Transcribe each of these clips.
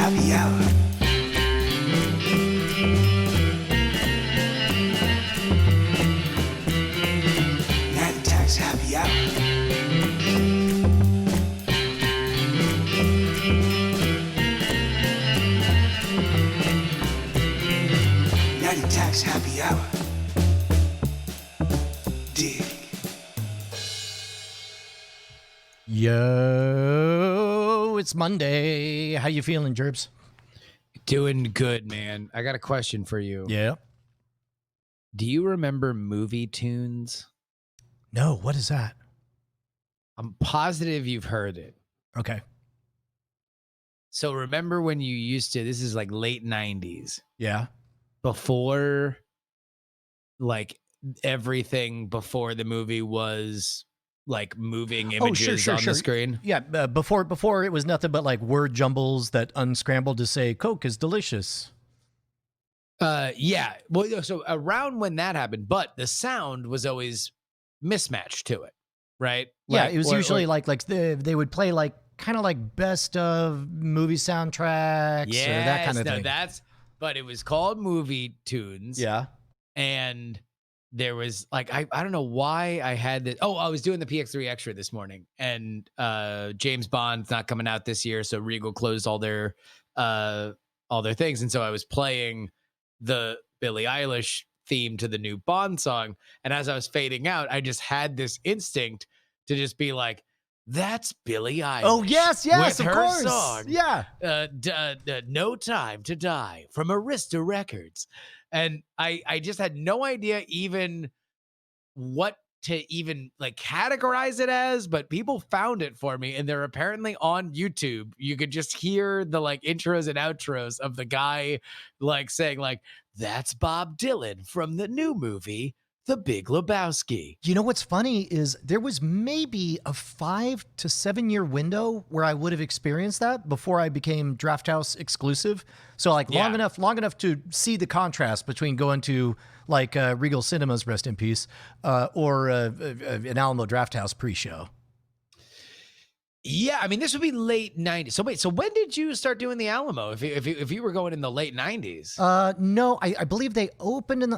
happy hour. Night attacks happy hour. Night attacks happy hour. Dig. Yo, it's Monday. How you feeling, Jerbs? Doing good, man. I got a question for you. Yeah. Do you remember movie tunes? No, what is that? I'm positive you've heard it. Okay. So remember when you used to, this is like late 90s, Yeah. before like everything before the movie was like moving images on the screen? Yeah, before it was nothing but like word jumbles that unscrambled to say Coke is delicious. Yeah. Well, so around when that happened, but the sound was always mismatched to it, right? Yeah, Like, it was or- usually or- like they would play like kind of like best of movie soundtracks or that kind of thing. But it was called movie tunes. Yeah. And there was like, I don't know why I had this. Oh, I was doing the PX3 Extra this morning, and James Bond's not coming out this year, so Regal closed all their things, and so I was playing the Billie Eilish theme to the new Bond song, and as I was fading out, I just had this instinct to just be like, "That's Billie Eilish." Oh yes, with of her course. song, Yeah. No Time to Die from Arista Records. And I just had no idea even what to even like categorize it as, but people found it for me, and they're apparently on YouTube. You could just hear the like intros and outros of the guy like saying like, "That's Bob Dylan from the new movie The Big Lebowski." You know what's funny is there was maybe a 5 to 7 year window where I would have experienced that before I became Drafthouse exclusive. So like long enough to see the contrast between going to like Regal Cinemas, rest in peace, or an Alamo Drafthouse pre-show. Yeah, I mean, this would be late 90s. So wait, so when did you start doing the Alamo? If you were going in the late 90s? No, I believe they opened in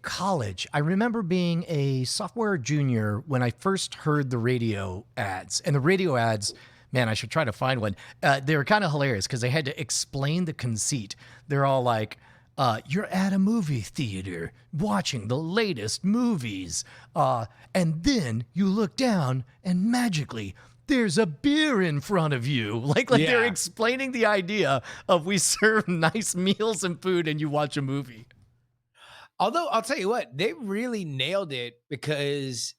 college. I remember being a sophomore or junior when I first heard the radio ads. And the radio ads, man, I should try to find one. They were kind of hilarious because they had to explain the conceit. They're all like, you're at a movie theater watching the latest movies. And then you look down and magically there's a beer in front of you. Like they're explaining the idea of we serve nice meals and food and you watch a movie. Although I'll tell you what, they really nailed it because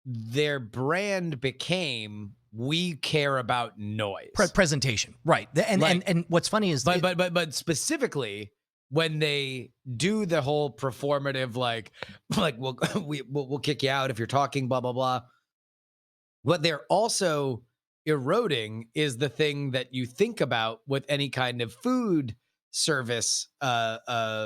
their brand became, we care about noise. Presentation. Right. And what's funny is but specifically when they do the whole performative like we'll kick you out if you're talking blah blah blah. What they're also eroding is the thing that you think about with any kind of food service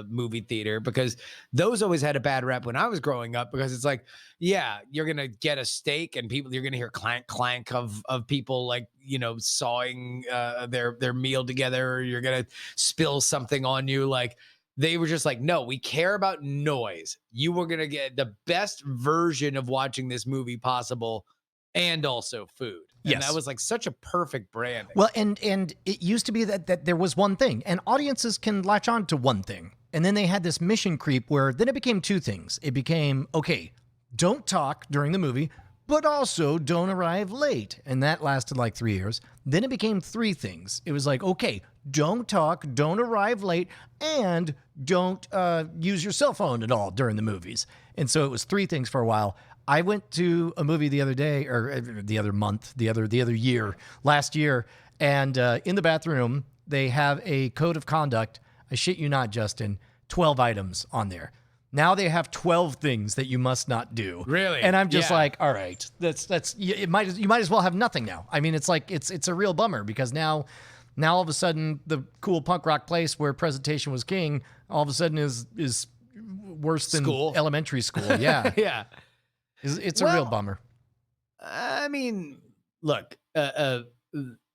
movie theater, because those always had a bad rep when I was growing up, because it's like, yeah, you're gonna get a steak and you're gonna hear clank clank of people like, you know, sawing their meal together, or you're gonna spill something on you. Like, they were just like, no, we care about noise. You were gonna get the best version of watching this movie possible, and also food. And yes. That was like such a perfect branding. Well, and it used to be that there was one thing, and audiences can latch on to one thing. And then they had this mission creep where then it became two things. It became, okay, don't talk during the movie, but also don't arrive late. And that lasted like 3 years. Then it became three things. It was like, okay, don't talk, don't arrive late, and don't use your cell phone at all during the movies. And so it was three things for a while. I went to a movie the other day, or the other month, the other year, last year, and in the bathroom, they have a code of conduct. I shit you not, Justin, 12 items on there. Now they have 12 things that you must not do. Really? And I'm just like, all right, you might as well have nothing now. I mean, it's like, it's a real bummer, because now all of a sudden the cool punk rock place where presentation was king, all of a sudden is worse than elementary school. Yeah. Yeah. It's a real bummer. I mean, look,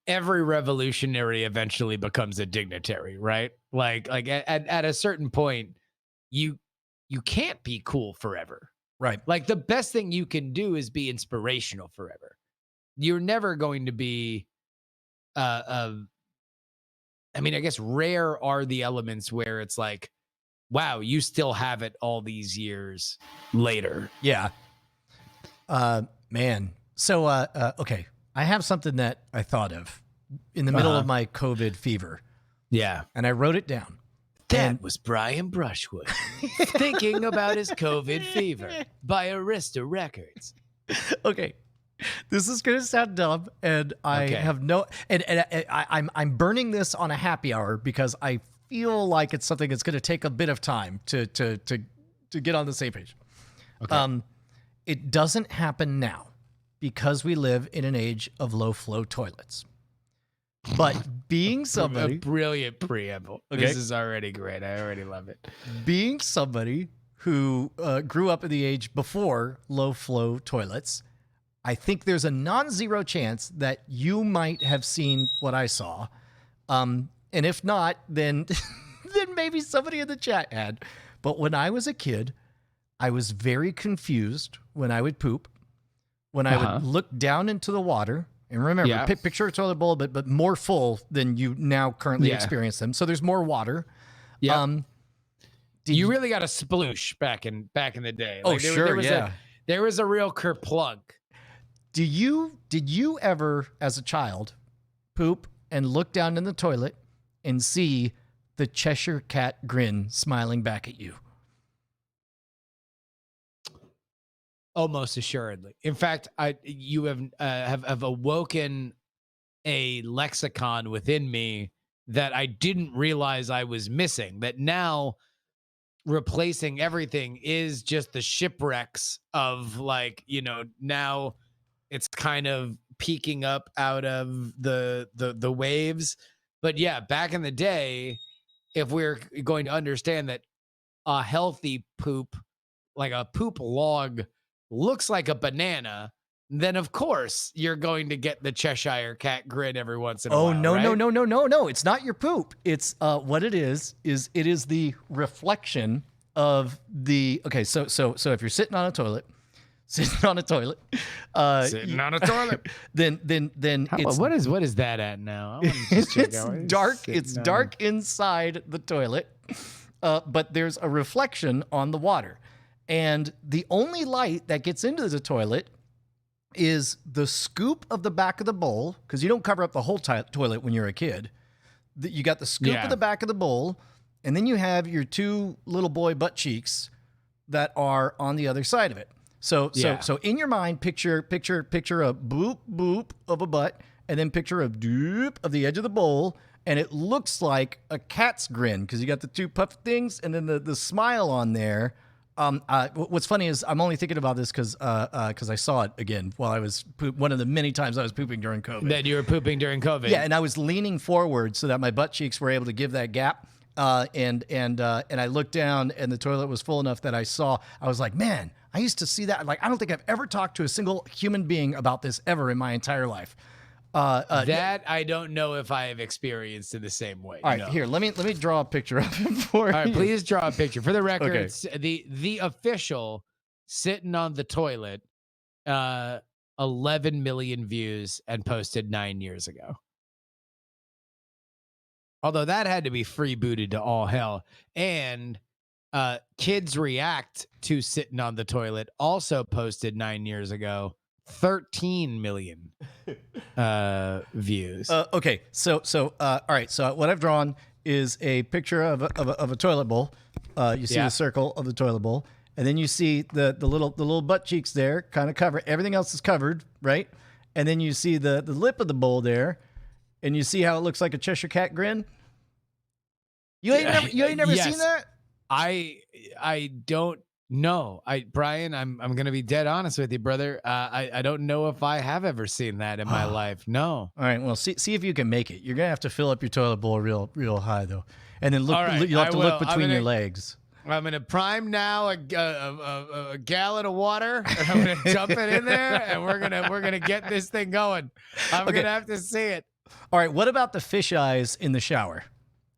every revolutionary eventually becomes a dignitary, right? Like at a certain point, you can't be cool forever. Right. Like the best thing you can do is be inspirational forever. You're never going to be I mean, I guess rare are the elements where it's like, wow, you still have it all these years later. Yeah. Man. So, okay. I have something that I thought of in the middle of my COVID fever, Yeah. and I wrote it down. That was Brian Brushwood thinking about his COVID fever by Arista Records. Okay. This is going to sound dumb, and I Okay. have no, and I'm burning this on a happy hour because I feel like it's something that's going to take a bit of time to get on the same page. Okay. It doesn't happen now because we live in an age of low flow toilets. But being A somebody, brilliant preamble. Okay. This is already great. I already love it. being somebody who grew up in the age before low flow toilets, I think there's a non-zero chance that you might have seen what I saw. And if not, then then maybe somebody in the chat had. But when I was a kid, I was very confused when I would poop, when I would look down into the water. And remember, Yeah. picture a toilet bowl, but more full than you now currently Yeah. experience them. So there's more water. Yeah. Did You really got a sploosh back in the day. Oh, sure, was yeah. there was a real kerplunk. Did you ever, as a child, poop and look down in the toilet and see the Cheshire Cat grin smiling back at you? Almost assuredly. In fact, you have awoken a lexicon within me that I didn't realize I was missing. That now replacing everything is just the shipwrecks of like, now it's kind of peeking up out of the waves. But yeah, back in the day, if we're going to understand that a healthy poop, like a poop log, looks like a banana, then of course you're going to get the Cheshire Cat grin every once in a while. Oh, no, right? no. It's not your poop. It's what it is it is the reflection of the, okay, so if you're sitting on a toilet, Sitting on a toilet. then it's What is that at now? I wanna just check it's out what he's dark. sitting It's on. dark inside the toilet, but there's a reflection on the water. And the only light that gets into the toilet is the scoop of the back of the bowl, because you don't cover up the whole toilet when you're a kid. You got the scoop Yeah. of the back of the bowl, and then you have your two little boy butt cheeks that are on the other side of it. So in your mind, picture a boop boop of a butt, and then picture a doop of the edge of the bowl, and it looks like a cat's grin because you got the two puff things and then the smile on there. What's funny is I'm only thinking about this because I saw it again while I was one of the many times I was pooping during COVID. That you were pooping during COVID. Yeah, and I was leaning forward so that my butt cheeks were able to give that gap. And I looked down, and the toilet was full enough that I was like, man, I used to see that. Like, I don't think I've ever talked to a single human being about this ever in my entire life. That I don't know if I have experienced in the same way. All right, no. here, let me draw a picture of it for you. All right, please draw a picture. For the record, Okay. it's the official sitting on the toilet, 11 million views and posted 9 years ago. Although that had to be freebooted to all hell. And Kids React to Sitting on the Toilet also posted 9 years ago 13 million views. Okay, so all right. So what I've drawn is a picture of a toilet bowl. You see Yeah. the circle of the toilet bowl, and then you see the little butt cheeks there, kind of covered. Everything else is covered, right? And then you see the lip of the bowl there, and you see how it looks like a Cheshire Cat grin. You ain't never Yes. seen that? I don't know. Brian, I'm gonna be dead honest with you, brother. I don't know if I have ever seen that in my life. No. All right, well, see if you can make it. You're gonna have to fill up your toilet bowl real high though, and then look. All right, You'll have to I look will. I'm between your gonna- legs. I'm gonna prime now a gallon of water, and I'm gonna dump it in there, and we're gonna get this thing going. I'm Okay. gonna have to see it. All right, what about the fish eyes in the shower?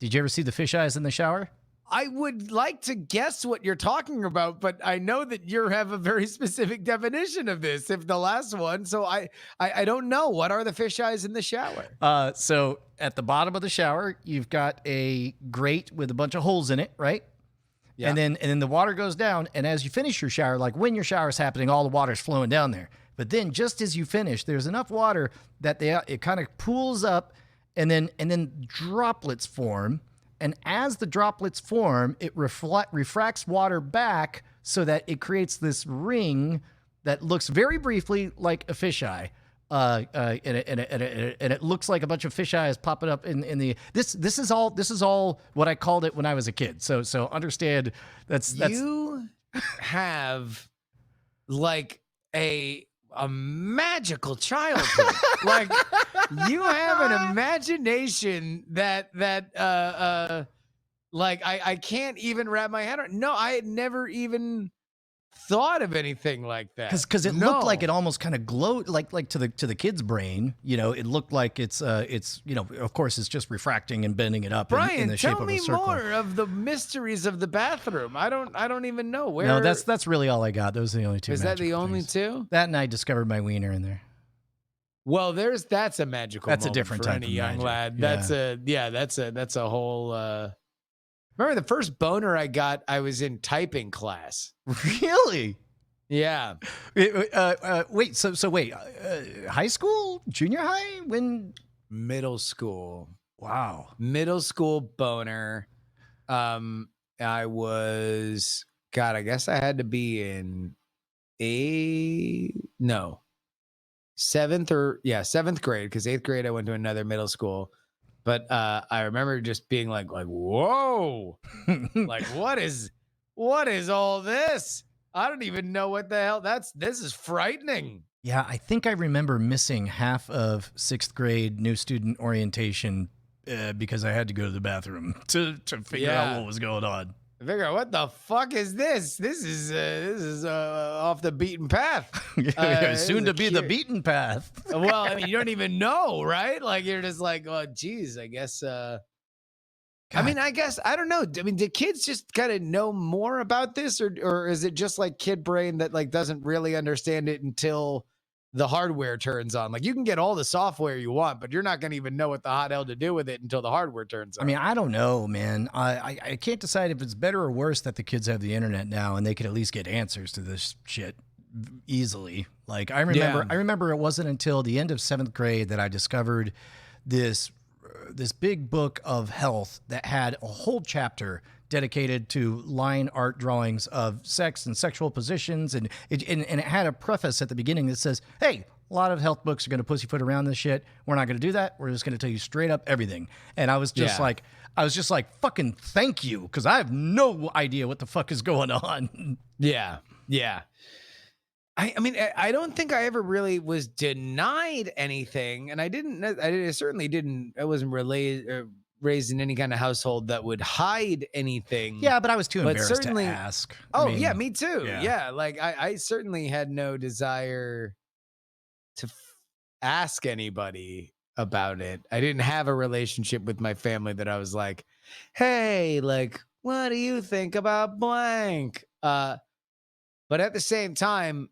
Did you ever see the fish eyes in the shower? I would like to guess what you're talking about, but I know that you have a very specific definition of this. If the last one, so I don't know. What are the fish eyes in the shower? So at the bottom of the shower, you've got a grate with a bunch of holes in it, right? Yeah. And then the water goes down, and as you finish your shower, like when your shower is happening, all the water's flowing down there. But then just as you finish, there's enough water that it kind of pools up, and then droplets form. And as the droplets form, it refracts water back so that it creates this ring that looks very briefly like a fisheye. And it looks like a bunch of fisheyes popping up in the this is all what I called it when I was a kid. So understand that's you have like a magical childhood. Like you have an imagination that like I can't even wrap my head around. No, I had never even thought of anything like that. Because it looked like it almost kind of glowed, like to the kid's brain. You know, it looked like it's you know, of course it's just refracting and bending it up in the shape of a circle. Tell me more of the mysteries of the bathroom. I don't even know where. No, that's really all I got. Those are the only two. Is that the only things. two? That and I discovered my wiener in there. Well, that's a magical. That's a moment different for type any of young magic. lad. That's a whole. Remember the first boner I got? I was in typing class. Really? Yeah. Wait. So wait. High school, junior high, when? Middle school. Wow. Middle school boner. I was. God, I guess I had to be in seventh grade, because 8th grade I went to another middle school. But I remember just being like, whoa, like what is all this? I don't even know what the hell this is frightening. Yeah, I think I remember missing half of 6th grade new student orientation because I had to go to the bathroom to figure out what was going on. I figure out what the fuck is this? This is off the beaten path. Soon to be the beaten path. Well, I mean, you don't even know, right? Like you're just like, oh, geez, I guess. I mean, I guess I don't know. I mean, do kids just kind of know more about this, or is it just like kid brain that like doesn't really understand it until the hardware turns on? Like you can get all the software you want, but you're not going to even know what the hot hell to do with it until the hardware turns on. I mean, I don't know, man. I can't decide if it's better or worse that the kids have the internet now and they can at least get answers to this shit easily. Like I remember it wasn't until the end of 7th grade that I discovered this big book of health that had a whole chapter dedicated to line art drawings of sex and sexual positions. And it had a preface at the beginning that says, hey, a lot of health books are going to pussyfoot around this shit. We're not going to do that. We're just going to tell you straight up everything. And I was just like, fucking thank you. Because I have no idea what the fuck is going on. Yeah. Yeah. I mean, I don't think I ever really was denied anything. And I certainly didn't, I wasn't raised in any kind of household that would hide anything. Yeah, but I was too embarrassed to ask. Yeah, me too. Yeah, like I certainly had no desire to ask anybody about it. I didn't have a relationship with my family that I was like, hey, like, what do you think about blank? But at the same time,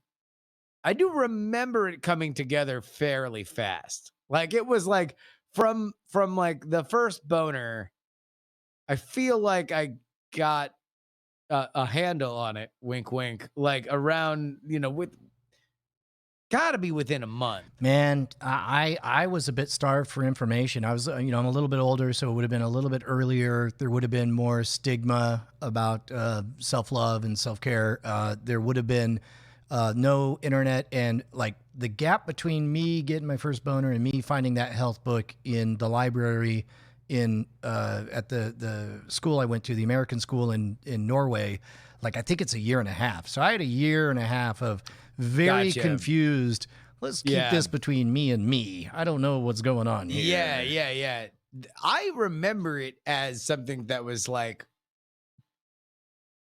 I do remember it coming together fairly fast. Like it was like from like the first boner, I feel like I got a handle on it. Wink, wink. Like around, gotta be within a month. Man, I was a bit starved for information. I was, I'm a little bit older, so it would have been a little bit earlier. There would have been more stigma about self-love and self-care. There would have been no internet, and like the gap between me getting my first boner and me finding that health book in the library at the school I went to, the American school in Norway, like I think it's a year and a half. So I had a year and a half of very confused. Let's keep this between me and me. I don't know what's going on here. Yeah. I remember it as something that was like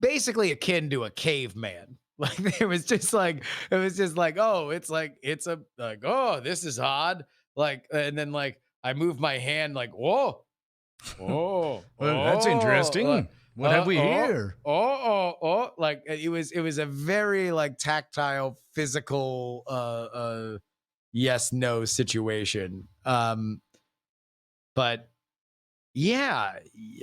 basically akin to a caveman. Like it was just like, oh, this is odd. Like, and then like, I moved my hand like, whoa, Well, that's interesting. What have we here? Like it was a very like tactile, physical, yes, no situation. But yeah,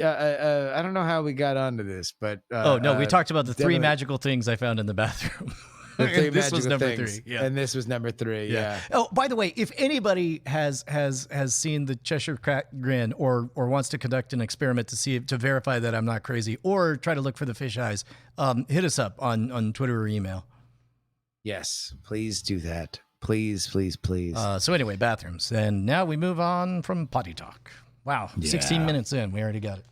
I don't know how we got onto this, but Oh no, we talked about the three definitely- magical things I found in the bathroom. the three This was magical number things. 3. Yeah. And this was number 3. Yeah. Oh, by the way, if anybody has seen the Cheshire Cat grin or wants to conduct an experiment to verify that I'm not crazy or try to look for the fish eyes, hit us up on Twitter or email. Yes, please do that. Please, please, please. So anyway, bathrooms. And now we move on from potty talk. Wow, 16 minutes in, we already got it.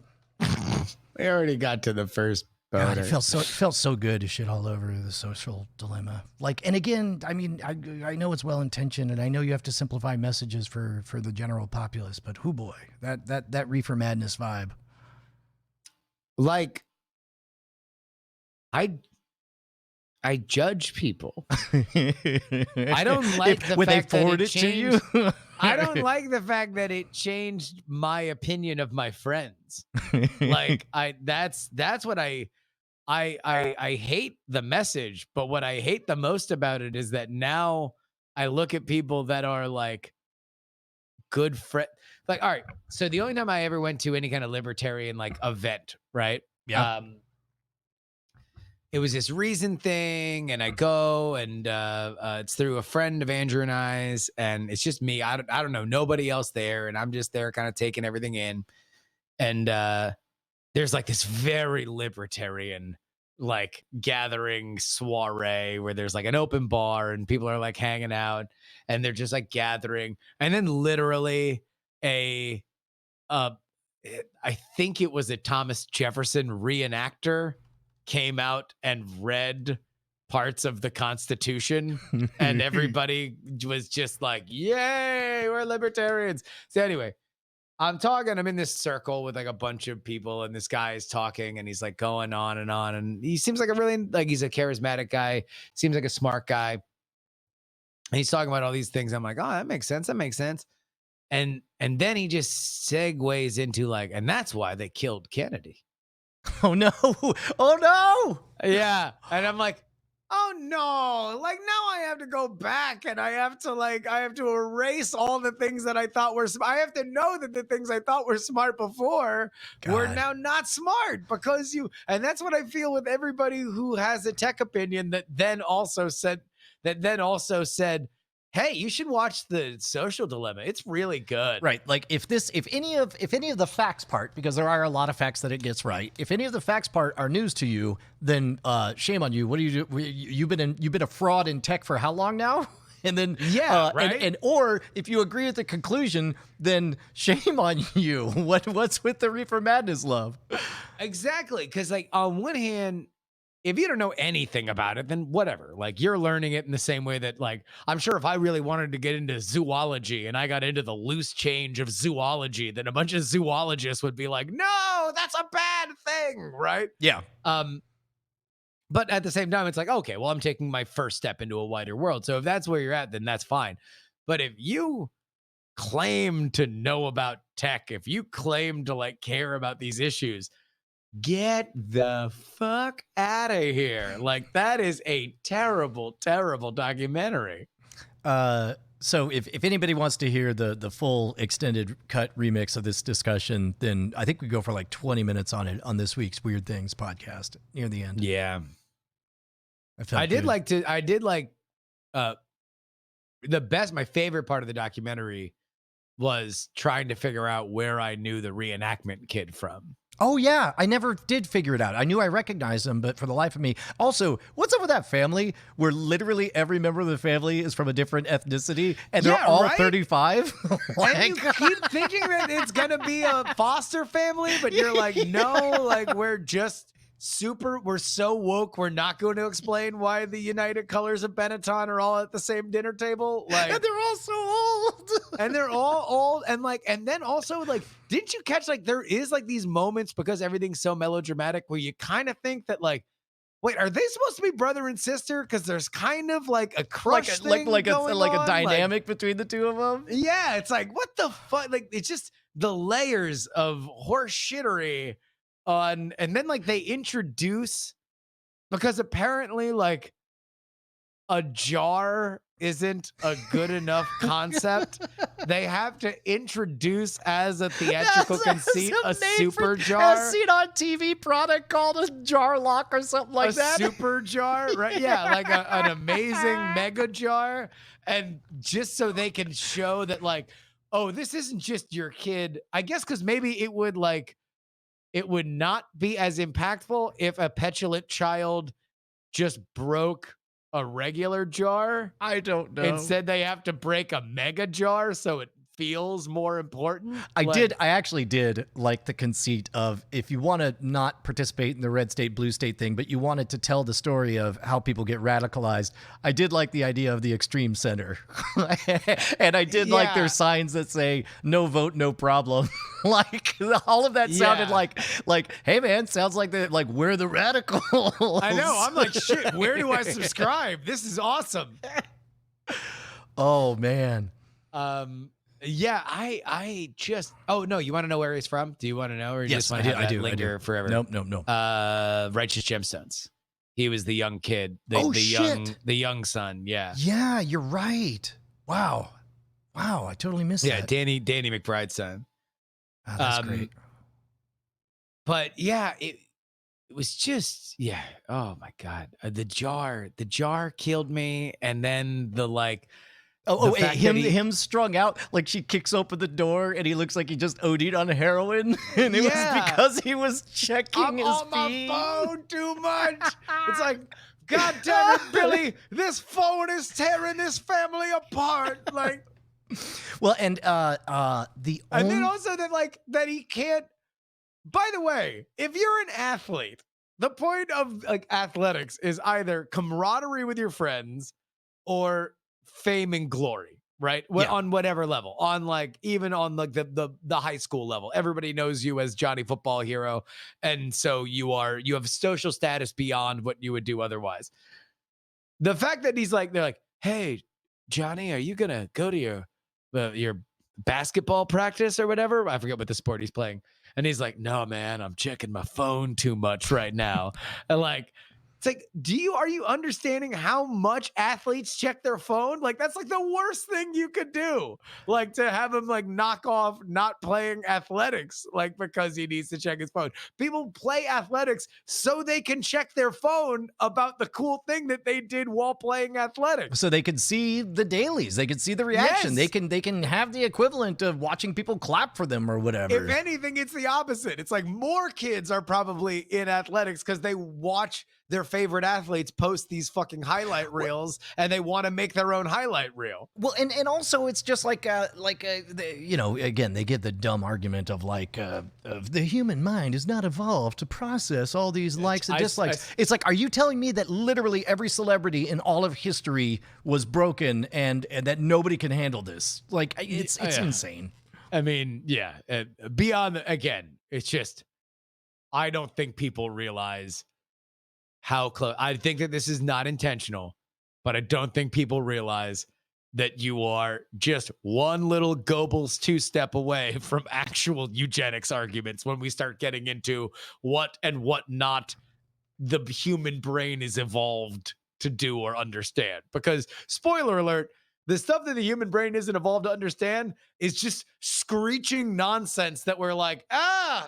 We already got to the first God, boner. it felt so good to shit all over the social dilemma. Like, and again, I mean, I know it's well intentioned, and I know you have to simplify messages for the general populace, but whoo boy, that reefer madness vibe. Like, I judge people. I don't like the when they fact that forward it it to changed. you. I don't like the fact that it changed my opinion of my friends. Like that's what I hate the message, but what I hate the most about it is that now I look at people that are like good friend. Like, all right, so the only time I ever went to any kind of libertarian like event, right? Yeah. It was this Reason thing, and I go, and it's through a friend of Andrew and I's, and it's just me. I don't know, nobody else there, and I'm just there, kind of taking everything in. And there's like this very libertarian like gathering soiree where there's like an open bar and people are like hanging out, and they're just like gathering, and then literally I think it was a Thomas Jefferson reenactor came out and read parts of the Constitution, and everybody was just like, yay, we're libertarians. So anyway, I'm in this circle with like a bunch of people, and this guy is talking, and he's like going on, and he seems like he's a charismatic guy, seems like a smart guy. And he's talking about all these things. I'm like, oh, that makes sense. And then he just segues into like, and that's why they killed Kennedy. Oh no! Oh no! Yeah. And I'm like, oh no, like now I have to go back and I have to erase all the things that I thought were I have to know that the things I thought were smart before were God. now not smart because and that's what I feel with everybody who has a tech opinion that then also said, hey, you should watch The Social Dilemma. It's really good. Right. Like if any of the facts part, because there are a lot of facts that it gets right, if any of the facts part are news to you, then shame on you. What do you do? You've been a fraud in tech for how long now? And then right. And or if you agree with the conclusion, then shame on you. What's with the reefer madness love? Exactly. Because like on one hand, if you don't know anything about it, then whatever. Like you're learning it in the same way that like, I'm sure if I really wanted to get into zoology and I got into the loose change of zoology, then a bunch of zoologists would be like, no, that's a bad thing. Right. Yeah. But at the same time, it's like, okay, well, I'm taking my first step into a wider world. So if that's where you're at, then that's fine. But if you claim to know about tech, if you claim to like care about these issues, get the fuck out of here. Like that is a terrible, terrible documentary. So if anybody wants to hear the full extended cut remix of this discussion, then I think we go for like 20 minutes on it on this week's Weird Things podcast near the end. Yeah. I did my favorite part of the documentary was trying to figure out where I knew the reenactment kid from. Oh, yeah. I never did figure it out. I knew I recognized them, but for the life of me. Also, what's up with that family where literally every member of the family is from a different ethnicity and they're all right? 35? And you keep thinking that it's going to be a foster family, but you're like, no, like we're so woke. We're not going to explain why the United Colors of Benetton are all at the same dinner table. Like, And they're all so old. and they're all old. And like, and then also like, didn't you catch like there is like these moments because everything's so melodramatic where you kind of think that like, wait, are they supposed to be brother and sister? Because there's kind of like a crush thing like going a on. dynamic between the two of them. Yeah, it's like, what the fuck? Like, it's just the layers of horse shittery on, and then like they introduce, because apparently like a jar isn't a good enough concept. They have to introduce as a theatrical conceit a super jar. As seen on TV product called a jar lock or something like that. A super jar, right? Yeah, like an amazing mega jar. And just so they can show that, like, oh, this isn't just your kid. I guess because maybe it would not be as impactful if a petulant child just broke a regular jar. I don't know. Instead, they have to break a mega jar so it feels more important. I actually did like the conceit of, if you want to not participate in the red state, blue state thing, but you wanted to tell the story of how people get radicalized. I did like the idea of the extreme center. And I did like their signs that say, no vote, no problem. Like all of that sounded like, hey man, sounds like we're the radicals. I know. I'm like, shit, where do I subscribe? This is awesome. Oh man. Yeah, I just. Oh no, you want to know where he's from? Do you want to know, or you Yes, just want to have that I do. linger forever? Nope. Righteous Gemstones. He was the young kid, the young son. Yeah. Yeah, you're right. Wow, I totally missed that. Yeah, Danny McBride's son. Oh, that's great. But yeah, it was just Oh my god, the jar killed me, and then the like. Him strung out, like she kicks open the door and he looks like he just OD'd on heroin, and it was because he was checking his on feed. my phone too much. It's like, God damn it, Billy, this phone is tearing this family apart. Like, well, and then also that he can't. By the way, if you're an athlete, the point of like athletics is either camaraderie with your friends or fame and glory, right? On whatever level, on like even on like the high school level, everybody knows you as Johnny Football Hero, and so you have social status beyond what you would do otherwise. The fact that they're like, hey, Johnny, are you gonna go to your basketball practice or whatever? I forget what the sport he's playing, and he's like, no, man, I'm checking my phone too much right now, and like. It's like, are you understanding how much athletes check their phone? Like, that's like the worst thing you could do. Like, to have him like knock off not playing athletics, like because he needs to check his phone. People play athletics so they can check their phone about the cool thing that they did while playing athletics. So they can see the dailies, they can see the reaction. Yes. They can have the equivalent of watching people clap for them or whatever. If anything, it's the opposite. It's like more kids are probably in athletics because they watch their favorite athletes post these fucking highlight reels, and they want to make their own highlight reel. Well, and also it's just again, they get the dumb argument of of the human mind is not evolved to process all these likes and dislikes. It's like, are you telling me that literally every celebrity in all of history was broken and that nobody can handle this? Like, it's insane. I mean, yeah. Beyond, again, it's just, I don't think people realize how close. I think that this is not intentional, but I don't think people realize that you are just one little Goebbels two-step away from actual eugenics arguments when we start getting into what and what not the human brain is evolved to do or understand. Because, spoiler alert, the stuff that the human brain isn't evolved to understand is just screeching nonsense that we're like,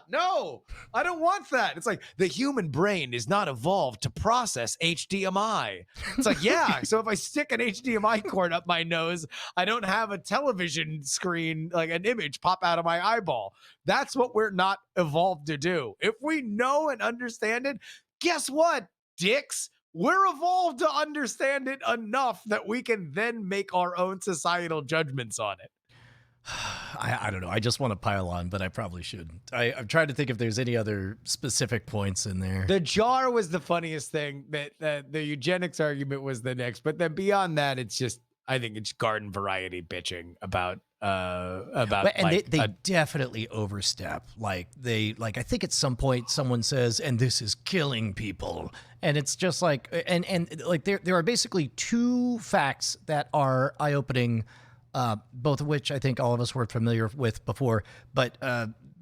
no, I don't want that. It's like, the human brain is not evolved to process HDMI. It's like, yeah, so if I stick an HDMI cord up my nose, I don't have a television screen, like an image pop out of my eyeball. That's what we're not evolved to do. If we know and understand it, guess what, dicks? We're evolved to understand it enough that we can then make our own societal judgments on it. I don't know. I just want to pile on, but I probably should. I'm trying to think if there's any other specific points in there. The jar was the funniest thing. That the eugenics argument was the next. But then beyond that, it's just, I think it's garden variety bitching about And like they definitely overstep. Like I think at some point someone says, "And this is killing people," and it's just like, and like there are basically two facts that are eye opening, both of which I think all of us were familiar with before, but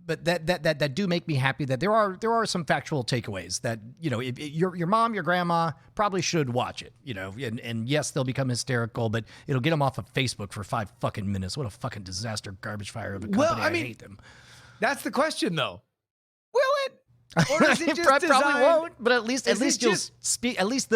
that do make me happy that there are some factual takeaways that, you know, your mom, your grandma probably should watch it, you know, and yes, they'll become hysterical, but it'll get them off of Facebook for 5 fucking minutes. What a fucking disaster garbage fire of a company. Well, I mean, hate them. That's the question, though. Will it? Or is it just probably designed? won't, but at least you'll just speak. At least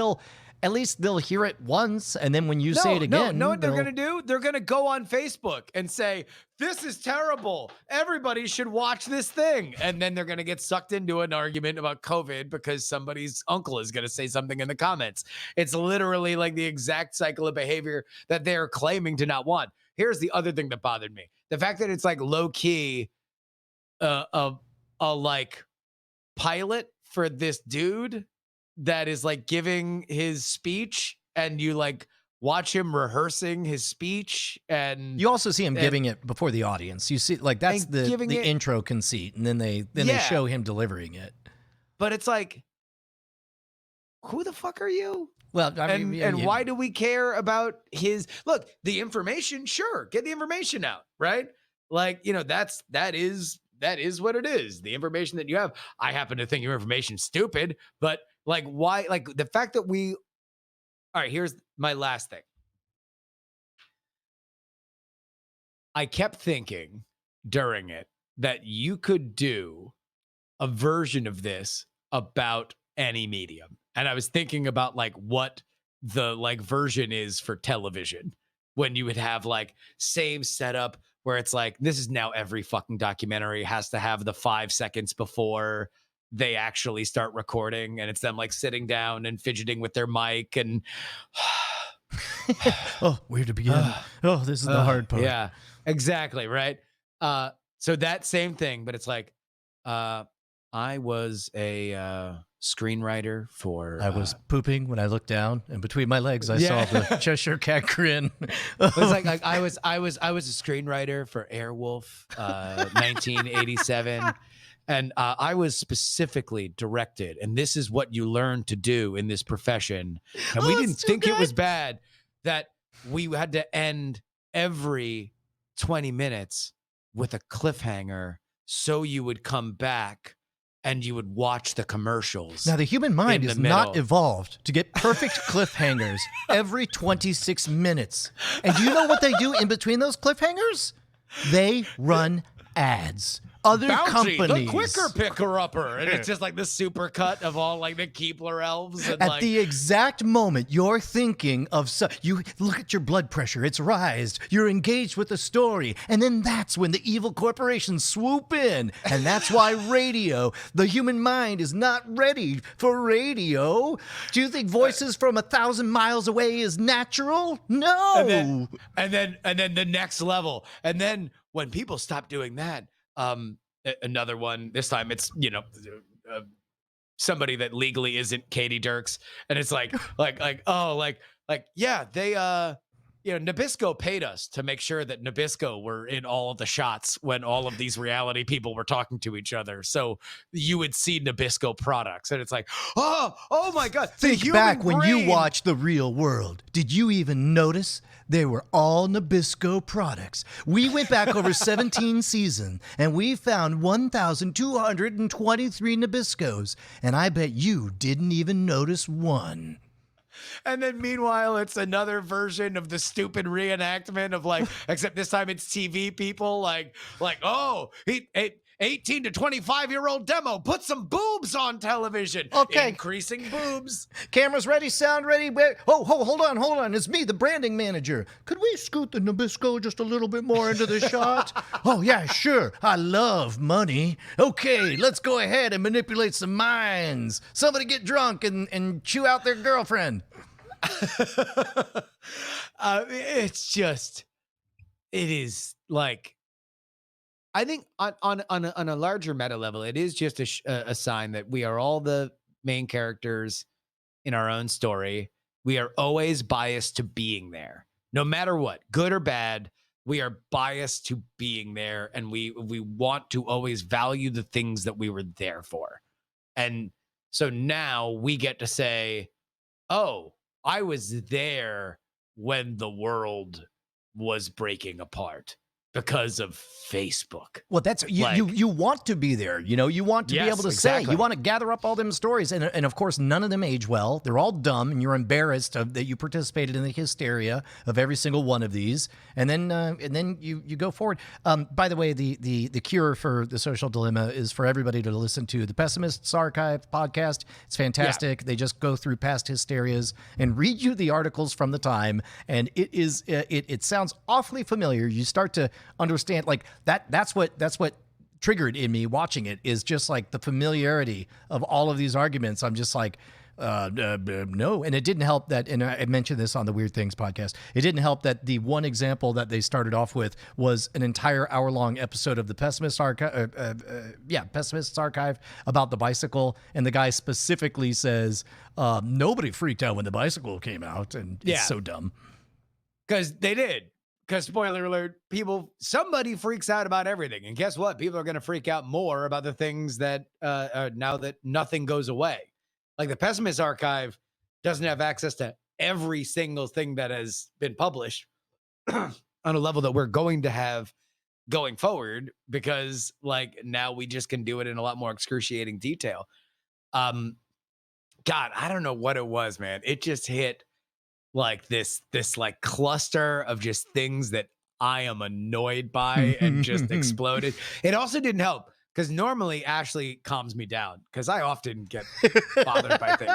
they'll hear it once, and then when you say it again, no, what they're gonna do? They're gonna go on Facebook and say, "This is terrible. Everybody should watch this thing," and then they're gonna get sucked into an argument about COVID because somebody's uncle is gonna say something in the comments. It's literally like the exact cycle of behavior that they're claiming to not want. Here's the other thing that bothered me: the fact that it's like low key, a like pilot for this dude that is like giving his speech, and you like watch him rehearsing his speech, and you also see him giving it before the audience. You see, like, that's the intro conceit, and then they show him delivering it. But it's like, who the fuck are you? Well, I mean, and why do we care about his look? The information, sure, get the information out, right? Like, you know, that is what it is. The information that you have. I happen to think your information's stupid, but like, why? Like the fact that all right, here's my last thing. I kept thinking during it that you could do a version of this about any medium. And I was thinking about like what the like version is for television, when you would have like same setup where it's like, this is now every fucking documentary has to have the 5 seconds before they actually start recording, and it's them like sitting down and fidgeting with their mic and oh, where to begin? This is the hard part. Yeah, exactly. Right. So that same thing, but it's like, I was a screenwriter for. I was pooping when I looked down, and between my legs, I saw the Cheshire Cat grin. It's like I was a screenwriter for Airwolf, 1987. And I was specifically directed, and this is what you learn to do in this profession. And we didn't think it was bad that we had to end every 20 minutes with a cliffhanger so you would come back and you would watch the commercials. Now, the human mind is not evolved to get perfect cliffhangers every 26 minutes. And do you know what they do in between those cliffhangers? They run ads. Other Bouncy, companies, the quicker picker upper, and it's just like the super cut of all like the Keebler elves. And at like, the exact moment you're thinking of you look at your blood pressure, it's rised. You're engaged with the story, and then that's when the evil corporations swoop in, and that's why radio, the human mind, is not ready for radio. Do you think voices from 1,000 miles away is natural? No. And then the next level, and then when people stop doing that. Another one, this time it's, you know, somebody that legally isn't Katie Dirks. And it's like, yeah, they, you know, Nabisco paid us to make sure that Nabisco were in all of the shots when all of these reality people were talking to each other. So you would see Nabisco products, and it's like, oh my God. Think back when you watched The Real World. Did you even notice they were all Nabisco products? We went back over 17 seasons, and we found 1,223 Nabiscos, and I bet you didn't even notice one. And then meanwhile, it's another version of the stupid reenactment of like, except this time it's TV people like, oh, 18 to 25-year-old demo, put some boobs on television. Okay. Increasing boobs. Cameras ready, sound ready. Oh, hold on. It's me, the branding manager. Could we scoot the Nabisco just a little bit more into the shot? Oh, yeah, sure. I love money. Okay, let's go ahead and manipulate some minds. Somebody get drunk and chew out their girlfriend. It's just, it is like, I think on a larger meta level, it is just a sign that we are all the main characters in our own story. We are always biased to being there, no matter what, good or bad. we are biased to being there, and we want to always value the things that we were there for. And so now we get to say, oh, I was there when the world was breaking apart because of Facebook. Well, that's you want to be there. You want to be Yes, able to exactly. say, you want to gather up all them stories. And of course, none of them age well. They're all dumb, and you're embarrassed that you participated in the hysteria of every single one of these. And then you go forward. By the way, the cure for the social dilemma is for everybody to listen to the Pessimists Archive podcast. It's fantastic. They just go through past hysterias and read you the articles from the time. And it sounds awfully familiar. You start to understand like that's what triggered in me watching it, is just like the familiarity of all of these arguments. I'm just like, no. And it didn't help that, and I mentioned this on the Weird Things podcast, it didn't help that the one example that they started off with was an entire hour-long episode of the Pessimists Archive about the bicycle, and the guy specifically says, nobody freaked out when the bicycle came out, and it's so dumb. Because they did. Because spoiler alert, somebody freaks out about everything. And guess what? People are going to freak out more about the things that now that nothing goes away. Like the Pessimist Archive doesn't have access to every single thing that has been published on a level that we're going to have going forward, because like now we just can do it in a lot more excruciating detail. God, I don't know what it was, man. It just hit like this like cluster of just things that I am annoyed by and just exploded. It also didn't help because normally Ashley calms me down because I often get bothered by things.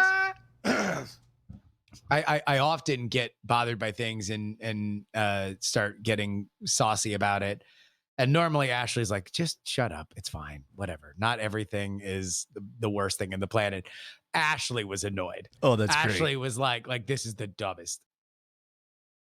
I often get bothered by things and start getting saucy about it. And normally Ashley's like, just shut up. It's fine. Whatever. Not everything is the worst thing in the planet. Ashley was annoyed. Oh, that's Ashley great. was like, this is the dumbest.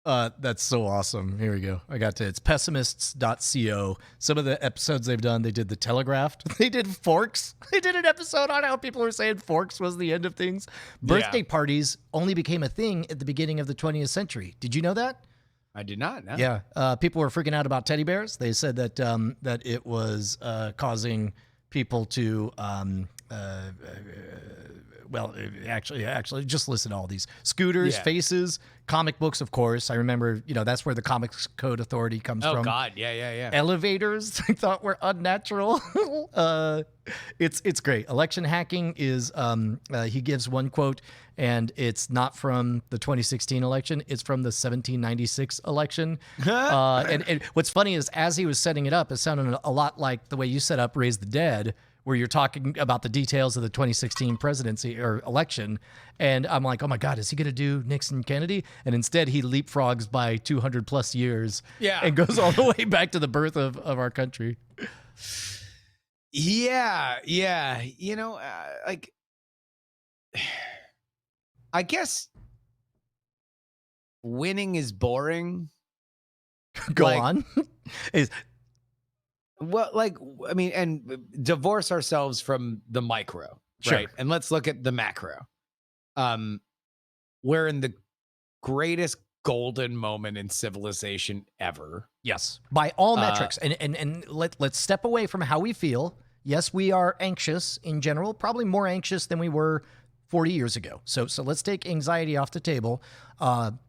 That's so awesome. Here we go. I got to, it's pessimists.co. Some of the episodes they've done, they did the Telegraph. They did Forks. They did an episode on how people were saying Forks was the end of things. Birthday parties only became a thing at the beginning of the 20th century. Did you know that? I did not know. Yeah. People were freaking out about teddy bears. They said that that it was causing people to actually, just listen to all these scooters, faces, comic books, of course. I remember, that's where the Comics Code Authority comes from. Oh, God. Yeah. Elevators, I thought were unnatural. It's great. Election hacking is, he gives one quote, and it's not from the 2016 election. It's from the 1796 election. And what's funny is, as he was setting it up, it sounded a lot like the way you set up Raise the Dead, where you're talking about the details of the 2016 presidency or election. And I'm like, oh my God, is he going to do Nixon Kennedy? And instead he leapfrogs by 200 plus years and goes all the way back to the birth of our country. Yeah. I guess winning is boring. Go on. And divorce ourselves from the micro, right? And let's look at the macro. We're in the greatest golden moment in civilization ever. Yes, by all metrics. And let's step away from how we feel. Yes, we are anxious in general, probably more anxious than we were 40 years ago. So let's take anxiety off the table.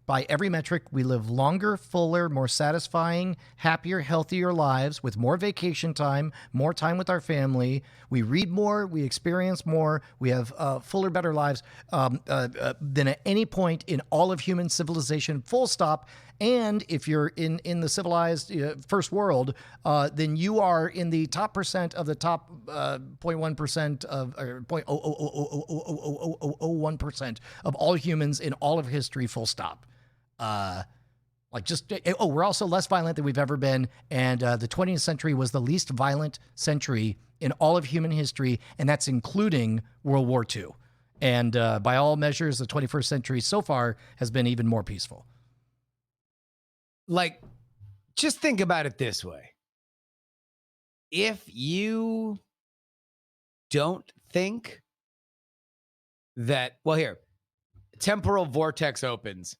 By every metric, we live longer, fuller, more satisfying, happier, healthier lives with more vacation time, more time with our family. We read more, we experience more, we have fuller, better lives than at any point in all of human civilization, full stop. And if you're in the civilized first world, then you are in the top percent of the top 0.1% of, or 0.00001% of all humans in all of history, full stop. We're also less violent than we've ever been. And the 20th century was the least violent century in all of human history, and that's including World War II. And by all measures, the 21st century so far has been even more peaceful. Like, just think about it this way. If you don't think that, temporal vortex opens,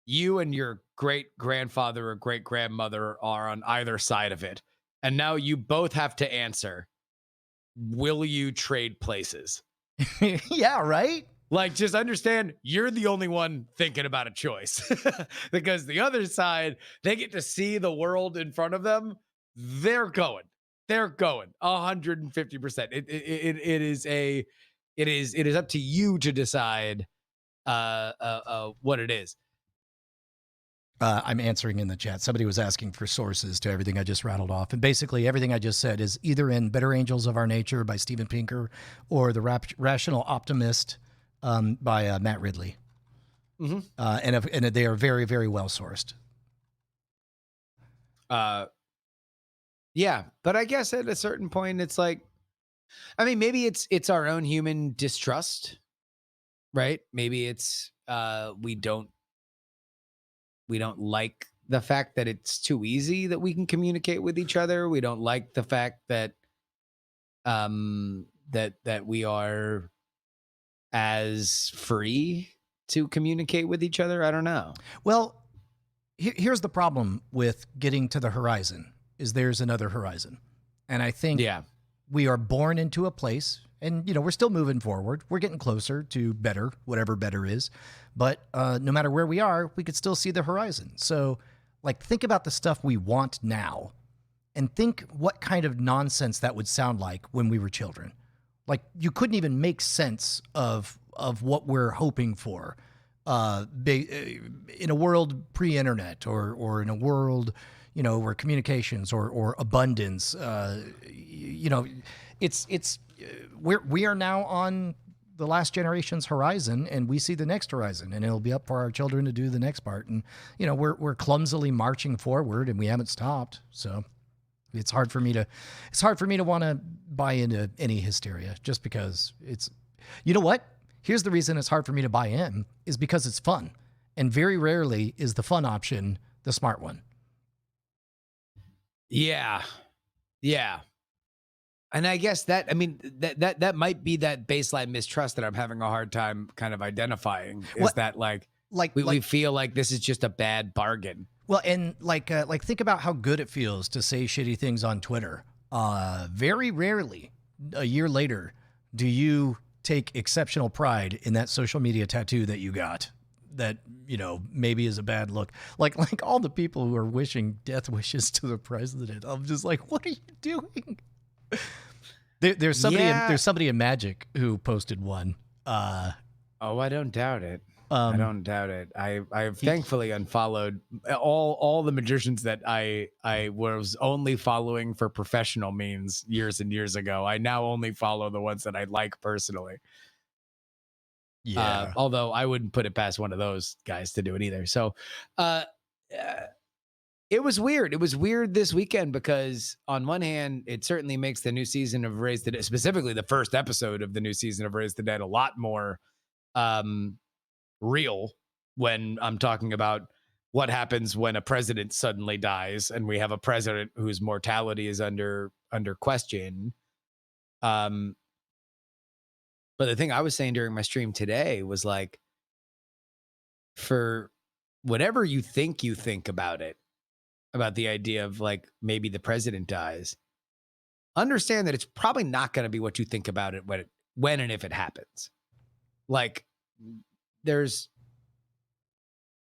you and your great grandfather or great grandmother are on either side of it. And now you both have to answer, will you trade places? Yeah, right? Like, just understand you're the only one thinking about a choice because the other side, they get to see the world in front of them. They're going 150%. It is up to you to decide what it is. I'm answering in the chat. Somebody was asking for sources to everything I just rattled off. And basically everything I just said is either in Better Angels of Our Nature by Steven Pinker or The Rational Optimist by Matt Ridley. Mm-hmm. And they are very, very well sourced. Yeah, but I guess at a certain point, it's like, I mean, maybe it's our own human distrust, right? Maybe it's we don't like the fact that it's too easy that we can communicate with each other. We don't like the fact that that we are as free to communicate with each other. I don't know. Well, here's the problem with getting to the horizon is there's another horizon. And I think we are born into a place and, we're still moving forward. We're getting closer to better, whatever better is. But no matter where we are, we could still see the horizon. So like, think about the stuff we want now and think what kind of nonsense that would sound like when we were children. Like you couldn't even make sense of what we're hoping for in a world pre-internet or in a world, where communications or abundance, we are now on the last generation's horizon and we see the next horizon and it'll be up for our children to do the next part. And, we're clumsily marching forward and we haven't stopped. So it's hard for me to want to buy into any hysteria just because you know what? Here's the reason it's hard for me to buy in is because it's fun. And very rarely is the fun option the smart one. Yeah. Yeah. And I guess that might be that baseline mistrust that I'm having a hard time kind of identifying is that we feel like this is just a bad bargain. Well, and like think about how good it feels to say shitty things on Twitter. Very rarely a year later do you take exceptional pride in that social media tattoo that you got that, maybe is a bad look. Like all the people who are wishing death wishes to the president. I'm just like, what are you doing? There's somebody in Magic who posted one. I don't doubt it. I don't doubt it. I've thankfully unfollowed all the magicians that I was only following for professional means years and years ago. I now only follow the ones that I like personally. Yeah. Although I wouldn't put it past one of those guys to do it either. So, it was weird. It was weird this weekend because on one hand, it certainly makes the new season of Raise the Dead, specifically the first episode of the new season of Raise the Dead, a lot more real when I'm talking about what happens when a president suddenly dies and we have a president whose mortality is under question. But the thing I was saying during my stream today was like, for whatever you think about it, about the idea of like maybe the president dies, understand that it's probably not going to be what you think about it when and if it happens. Like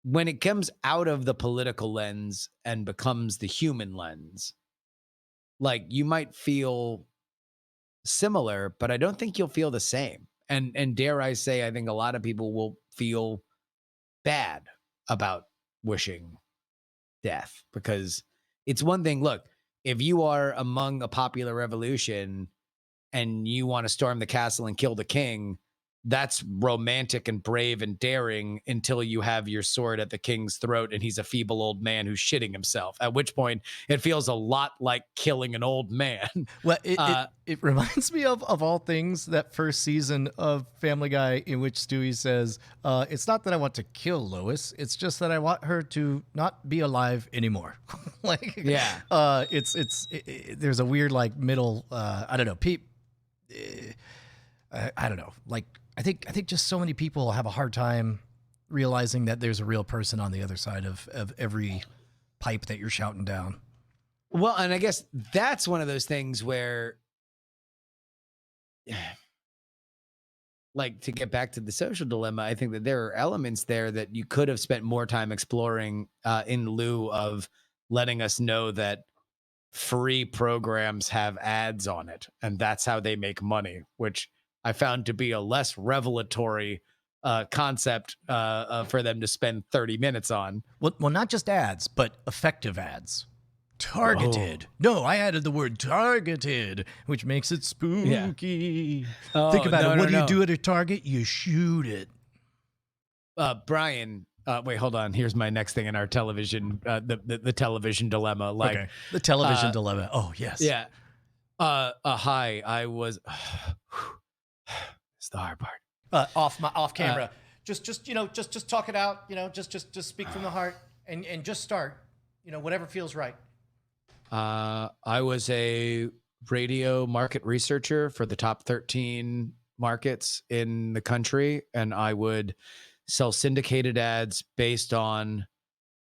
when it comes out of the political lens and becomes the human lens, like you might feel similar, but I don't think you'll feel the same. And dare I say, I think a lot of people will feel bad about wishing death because it's one thing. Look, if you are among a popular revolution and you want to storm the castle and kill the king, that's romantic and brave and daring until you have your sword at the king's throat and he's a feeble old man who's shitting himself, at which point it feels a lot like killing an old man. Well, it reminds me of all things, that first season of Family Guy in which Stewie says, it's not that I want to kill Lois, it's just that I want her to not be alive anymore. There's a weird like middle, I don't know, I don't know, like I think just so many people have a hard time realizing that there's a real person on the other side of every pipe that you're shouting down. Well, and I guess that's one of those things where, like, to get back to the social dilemma, I think that there are elements there that you could have spent more time exploring in lieu of letting us know that free programs have ads on it, and that's how they make money, which I found to be a less revelatory concept for them to spend 30 minutes on. Well, not just ads, but effective ads. Targeted. No, I added the word targeted, which makes it spooky. Oh, Think about no, it. no, What do no. you do at a target? You shoot it. Brian, wait, hold on. Here's my next thing in our television, the television dilemma. Like, Okay. The television dilemma. Oh, yes. yeah. Hi, I was. It's the hard part. Off camera. Just talk it out. Just speak from the heart and just start. Whatever feels right. I was a radio market researcher for the top 13 markets in the country, and I would sell syndicated ads based on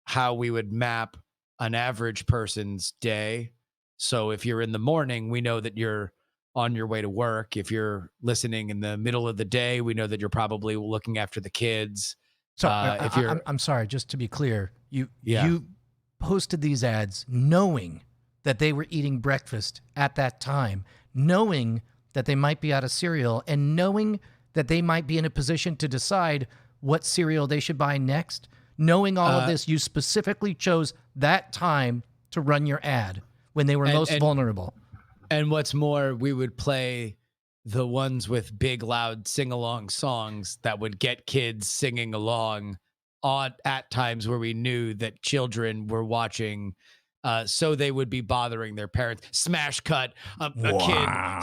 how we would map an average person's day. So if you're in the morning, we know that you're on your way to work. If you're listening in the middle of the day, we know that you're probably looking after the kids. So if I'm sorry, just to be clear, you Yeah. posted these ads knowing that they were eating breakfast at that time, knowing that they might be out of cereal, and knowing that they might be in a position to decide what cereal they should buy next. Knowing all of this, you specifically chose that time to run your ad when they were most vulnerable. And what's more, we would play the ones with big, loud sing-along songs that would get kids singing along at times where we knew that children were watching, so they would be bothering their parents. Smash cut, a kid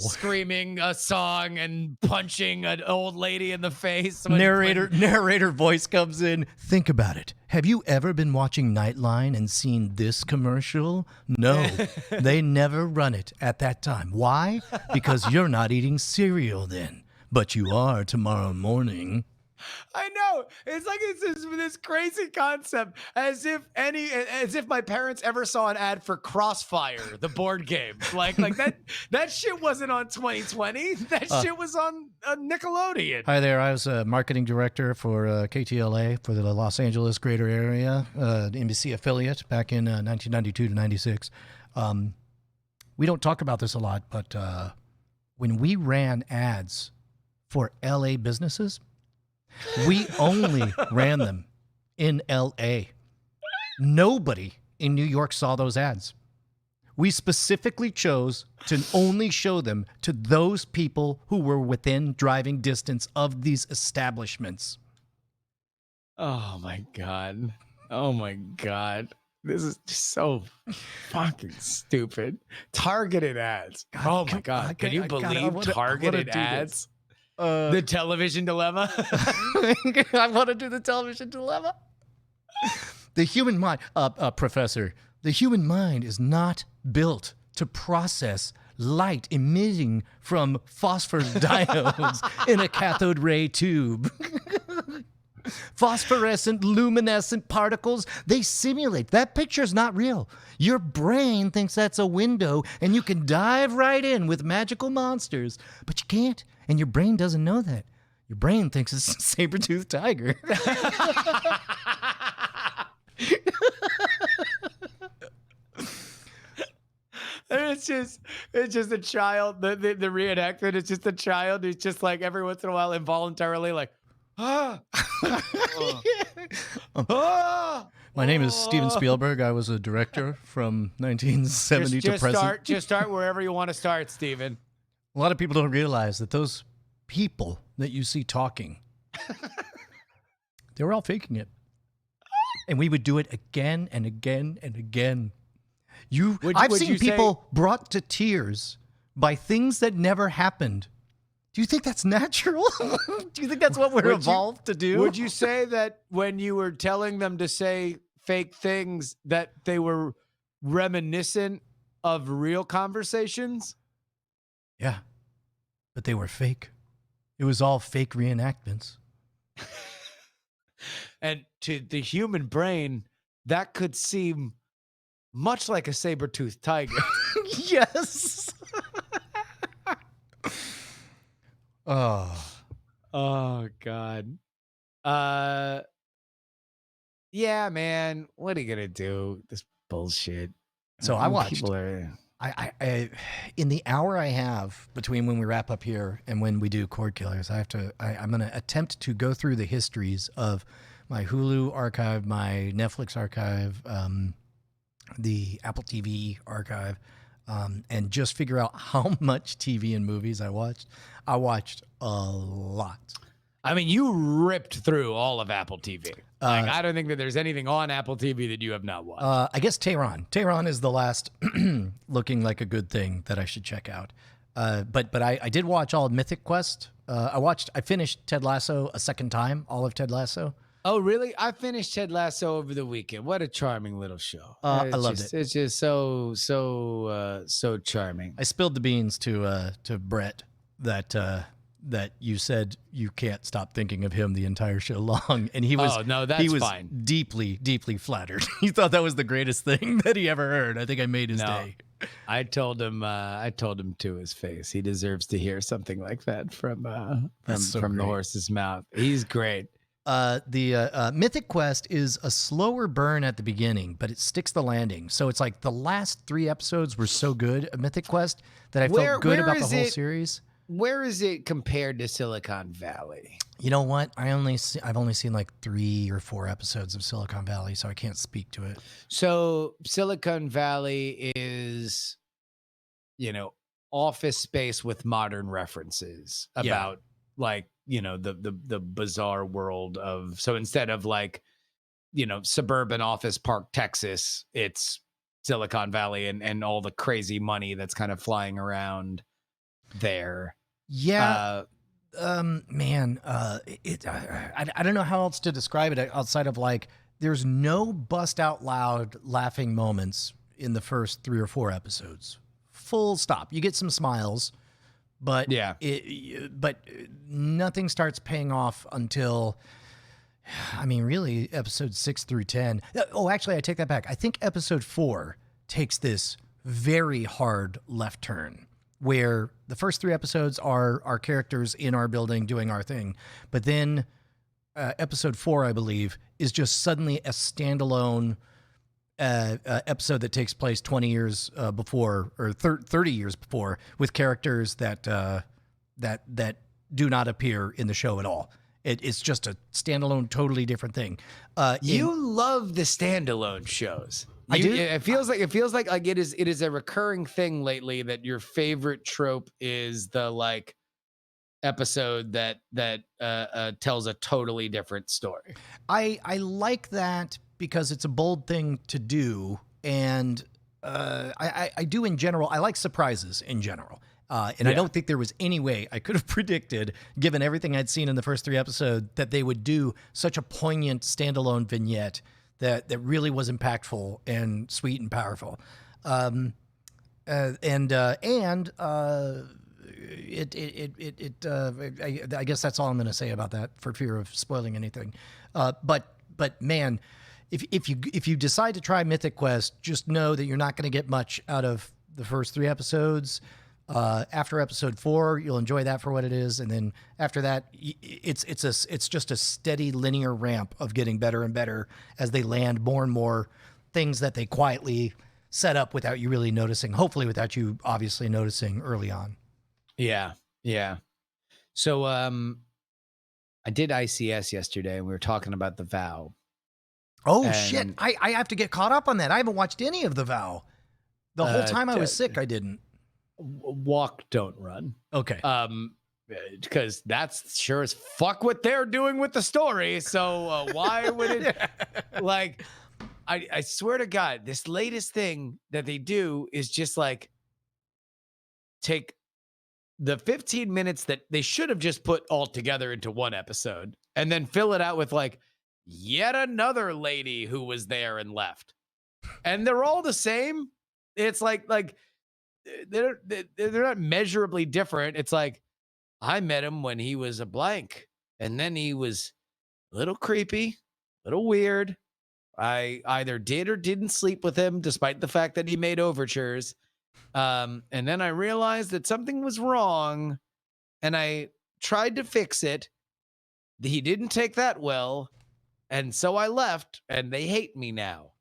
screaming a song and punching an old lady in the face. Narrator voice comes in. Think about it. Have you ever been watching Nightline and seen this commercial? No, they never run it at that time. Why? Because you're not eating cereal then, but you are tomorrow morning. I know. It's like it's this crazy concept, as if my parents ever saw an ad for Crossfire, the board game. Like that shit wasn't on 2020. That shit was on Nickelodeon. Hi there. I was a marketing director for KTLA for the Los Angeles greater area, NBC affiliate back in 1992 to 96. We don't talk about this a lot, but when we ran ads for LA businesses, we only ran them in LA. Nobody in New York saw those ads. We specifically chose to only show them to those people who were within driving distance of these establishments. Oh my God. Oh my God. This is just so fucking stupid. Targeted ads. Oh my God. Can you believe targeted ads? The television dilemma. I want to do the television dilemma. The human mind, Professor, the human mind is not built to process light emitting from phosphorus diodes in a cathode ray tube. Phosphorescent, luminescent particles, they simulate. That picture's not real. Your brain thinks that's a window and you can dive right in with magical monsters, but you can't. And your brain doesn't know that. Your brain thinks it's a saber-toothed tiger. And it's just a child. The reenactment is just a child who's just like every once in a while involuntarily like, ah. My name is Steven Spielberg. I was a director from 1970 to present. Just start wherever you want to start, Steven. A lot of people don't realize that those people that you see talking, they were all faking it. And we would do it again and again and again. I've seen people brought to tears by things that never happened. Do you think that's natural? Do you think that's what we're evolved to do? Would you say that when you were telling them to say fake things that they were reminiscent of real conversations? Yeah, but they were fake. It was all fake reenactments. And to the human brain, that could seem much like a saber-toothed tiger. Yes. Oh. Oh God. Uh yeah, man. What are you gonna do? This bullshit. So I watched. People are In the hour I have between when we wrap up here and when we do Cord Killers, I'm going to attempt to go through the histories of my Hulu archive, my Netflix archive, the Apple TV archive, and just figure out how much TV and movies I watched. I watched a lot. I mean, you ripped through all of Apple TV. Like, I don't think that there's anything on Apple TV that you have not watched. I guess Tehran. Tehran is the last looking like a good thing that I should check out. But I did watch all of Mythic Quest. I finished Ted Lasso a second time, all of Ted Lasso. Oh, really? I finished Ted Lasso over the weekend. What a charming little show. I loved it. It's just so charming. I spilled the beans to Brett that you said you can't stop thinking of him the entire show long, and he was fine. Deeply, deeply flattered. He thought that was the greatest thing that he ever heard. I think I made his day. I told him to his face. He deserves to hear something like that from the horse's mouth. He's great. The Mythic Quest is a slower burn at the beginning, but it sticks the landing. So it's like the last 3 episodes were so good of Mythic Quest that I felt good about the whole series. Where is it compared to Silicon Valley? You know what? I've only seen like 3 or 4 episodes of Silicon Valley, so I can't speak to it. So Silicon Valley is, Office Space with modern references about the bizarre world of. So instead of suburban Office Park, Texas, it's Silicon Valley and all the crazy money that's kind of flying around there. Yeah. Man, I don't know how else to describe it outside of there's no bust out loud laughing moments in the first 3 or 4 episodes. Full stop. You get some smiles, but but nothing starts paying off until, really episodes 6 through 10. Oh, actually, I take that back. I think episode 4 takes this very hard left turn, where the first 3 episodes are our characters in our building doing our thing. But then episode 4, I believe, is just suddenly a standalone episode that takes place 20 years before, or 30 years before, with characters that do not appear in the show at all. It's just a standalone, totally different thing. You love the standalone shows. I do. It feels like it is a recurring thing lately that your favorite trope is the episode that tells a totally different story. I like that because it's a bold thing to do, and I do in general. I like surprises in general. I don't think there was any way I could have predicted, given everything I'd seen in the first 3 episodes, that they would do such a poignant standalone vignette that really was impactful and sweet and powerful. I guess that's all I'm going to say about that for fear of spoiling anything. But man, if you decide to try Mythic Quest, just know that you're not going to get much out of the first 3 episodes. After episode 4, you'll enjoy that for what it is, and then after that, it's just a steady linear ramp of getting better and better as they land more and more things that they quietly set up without you really noticing. Hopefully, without you obviously noticing early on. Yeah. So, I did ICS yesterday, and we were talking about The Vow. Oh shit! I have to get caught up on that. I haven't watched any of The Vow. The whole time I was sick, I didn't. Walk, don't run. Okay. Because that's sure as fuck what they're doing with the story. So why would it? I swear to God, this latest thing that they do is just take the 15 minutes that they should have just put all together into one episode and then fill it out with yet another lady who was there and left, and they're all the same. It's they're not measurably different. It's I met him when he was a blank, and then he was a little creepy, a little weird. I either did or didn't sleep with him, despite the fact that he made overtures. And then I realized that something was wrong, and I tried to fix it. He didn't take that well, and so I left, and they hate me now.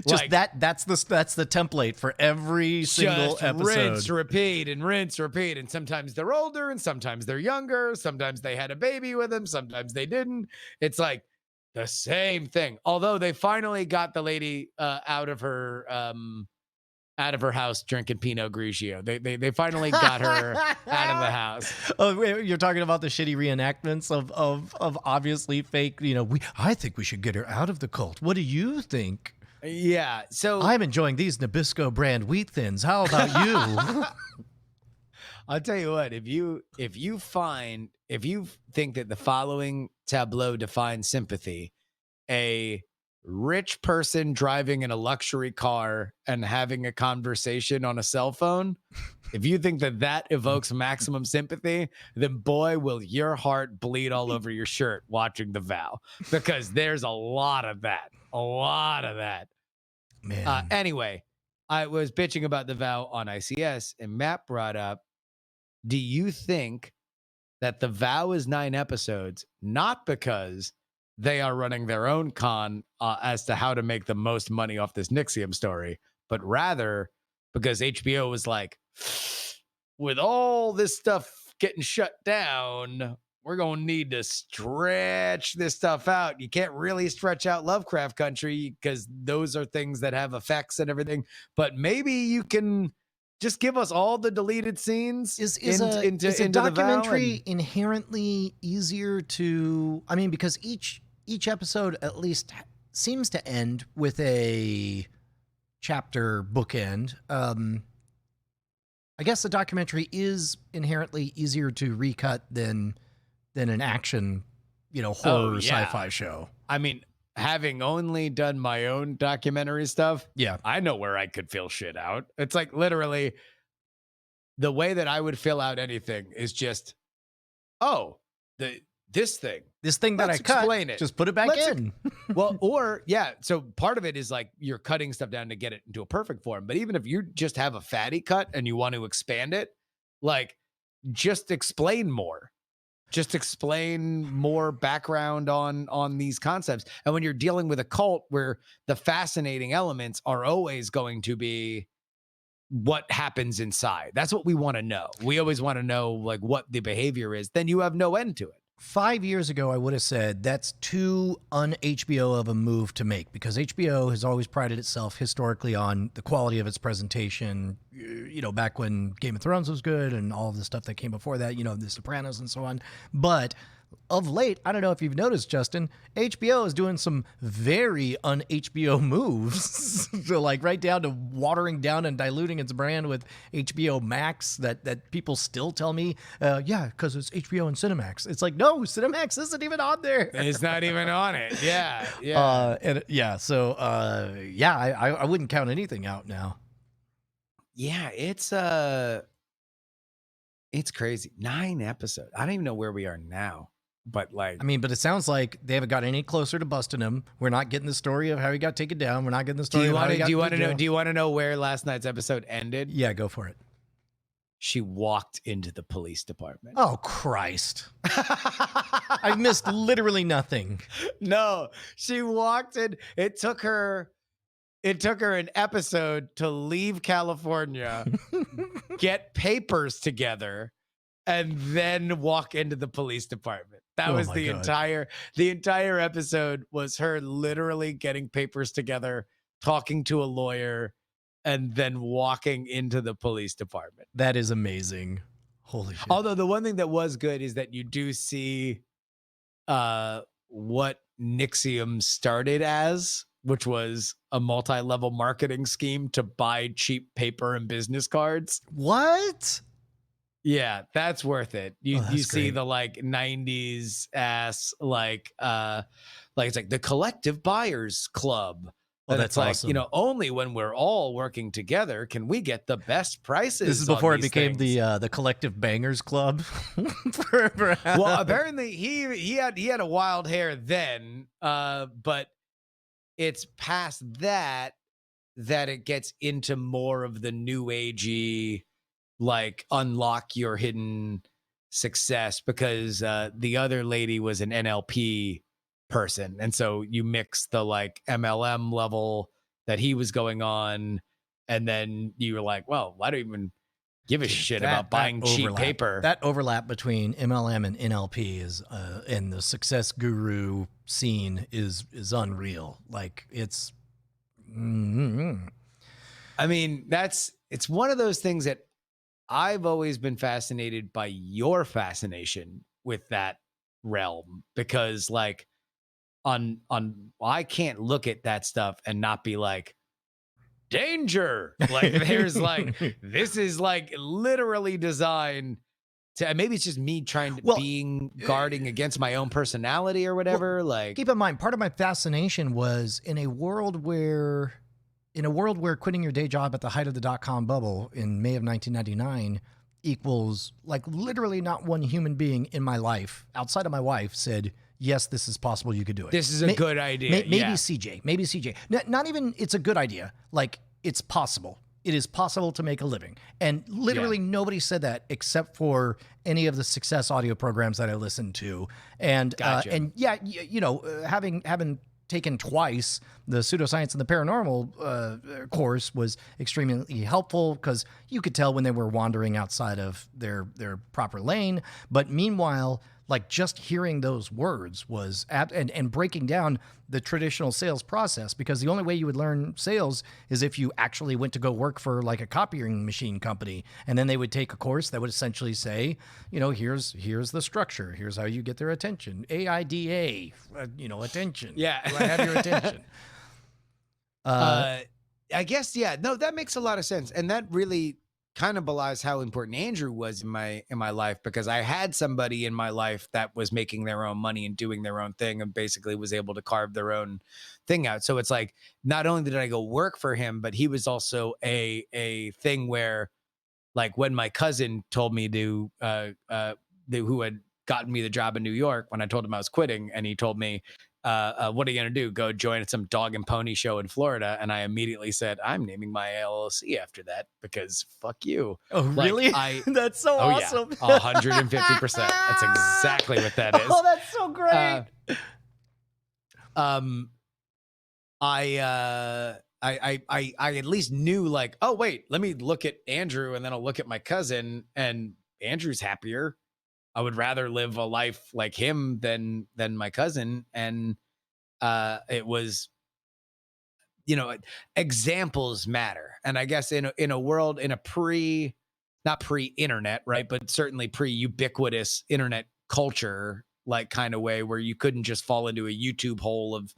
Just that's the template for every single just episode. Rinse, repeat, and rinse, repeat. And sometimes they're older, and sometimes they're younger. Sometimes they had a baby with him. Sometimes they didn't. It's like the same thing. Although they finally got the lady out of her house drinking Pinot Grigio. They finally got her out of the house. Oh, wait, you're talking about the shitty reenactments of obviously fake. I think we should get her out of the cult. What do you think? Yeah. So I'm enjoying these Nabisco brand wheat thins. How about you? I'll tell you what, if you think that the following tableau defines sympathy, a rich person driving in a luxury car and having a conversation on a cell phone, if you think that evokes maximum sympathy, then boy, will your heart bleed all over your shirt watching The Vow, because there's a lot of that. Man. Anyway, I was bitching about The Vow on ICS, and Matt brought up, do you think that The Vow is 9 episodes, not because they are running their own con as to how to make the most money off this Nixium story, but rather because HBO was like, with all this stuff getting shut down, we're going to need to stretch this stuff out. You can't really stretch out Lovecraft Country because those are things that have effects and everything. But maybe you can just give us all the deleted scenes. Is a documentary inherently easier to? I mean, because each episode at least seems to end with a chapter bookend. I guess the documentary is inherently easier to recut than an action, horror sci-fi show. I mean, having only done my own documentary stuff, yeah, I know where I could fill shit out. It's like literally the way that I would fill out anything is just, this thing that I cut, explain it. Just put it back in. So part of it is like you're cutting stuff down to get it into a perfect form. But even if you just have a fatty cut and you want to expand it, like just explain more. Just explain more background on these concepts. And when you're dealing with a cult where the fascinating elements are always going to be what happens inside. That's what we want to know. We always want to know like what the behavior is. Then you have no end to it. 5 years ago, I would have said that's too un-HBO of a move to make, because HBO has always prided itself historically on the quality of its presentation, back when Game of Thrones was good and all of the stuff that came before that, The Sopranos and so on. But of late, I don't know if you've noticed, Justin, HBO is doing some very un-HBO moves. So like right down to watering down and diluting its brand with HBO Max that people still tell me, because it's HBO and Cinemax. It's like, no, Cinemax isn't even on there. It's not even on it. Yeah. I wouldn't count anything out now. Yeah, it's crazy. 9 episodes. I don't even know where we are now. But it sounds like they haven't got any closer to busting him. We're not getting the story of how he got taken down. We're not getting the story of how he got. Do you want to know where last night's episode ended? Yeah, go for it. She walked into the police department. Oh, Christ. I missed literally nothing. No, she walked in. It took her an episode to leave California, get papers together, and then walk into the police department. That was the entire episode was her literally getting papers together, talking to a lawyer, and then walking into the police department. That is amazing. Holy shit. Although the one thing that was good is that you do see what Nixium started as, which was a multi-level marketing scheme to buy cheap paper and business cards. What? Yeah, that's worth it. You see great. the like 90s ass like it's like the Collective Buyers Club, Oh, And that's it's like, awesome. only when we're all working together can we get the best prices. This is on before it these became things. the collective bangers club. Well, apparently he had a wild hair then, but it's past that it gets into more of the new agey, like unlock your hidden success, because the other lady was an NLP person, and so you mix the like MLM level that he was going on, and then you were like, well, why do you even give a shit about buying cheap paper? That overlap between MLM and NLP is and the success guru scene is unreal. Like it's I mean, it's one of those things that I've always been fascinated by your fascination with that realm, because like on I can't look at that stuff and not be like, danger. Like there's like, this is like literally designed to, maybe it's just me trying to being guarding against my own personality or whatever. Like, keep in mind, part of my fascination was in a world where quitting your day job at the height of the dot-com bubble in May of 1999 equals like literally not one human being in my life outside of my wife said, yes, this is possible. You could do it. this is a good idea. Maybe yeah. CJ. Not even it's a good idea. Like it's possible. It is possible to make a living. And literally nobody said that except for any of the success audio programs that I listened to. And Gotcha. having taken twice the pseudoscience and the paranormal course was extremely helpful, because you could tell when they were wandering outside of their proper lane. But meanwhile, like just hearing those words was and breaking down the traditional sales process, because the only way you would learn sales is if you actually went to go work for like a copying machine company, and then they would take a course that would essentially say, here's the structure, here's how you get their attention, AIDA, attention. Yeah. Do I have your attention? I guess, yeah, no, that makes a lot of sense. And that really kind of belies how important Andrew was in my life, because I had somebody in my life that was making their own money and doing their own thing and basically was able to carve their own thing out. So it's like, not only did I go work for him, but he was also a thing where, like, when my cousin told me who had gotten me the job in New York, when I told him I was quitting, and he told me, what are you going to do? Go join some dog and pony show in Florida? And I immediately said, I'm naming my LLC after that, because fuck you. Oh, really? That's so awesome. Yeah, 150%. That's exactly what that is. Oh, that's so great. I at least knew, like, oh wait, let me look at Andrew and then I'll look at my cousin, and Andrew's happier. I would rather live a life like him than my cousin. And it was, examples matter. And I guess in a world, in a not pre-internet, right, but certainly pre-ubiquitous internet culture, like kind of way, where you couldn't just fall into a YouTube hole of,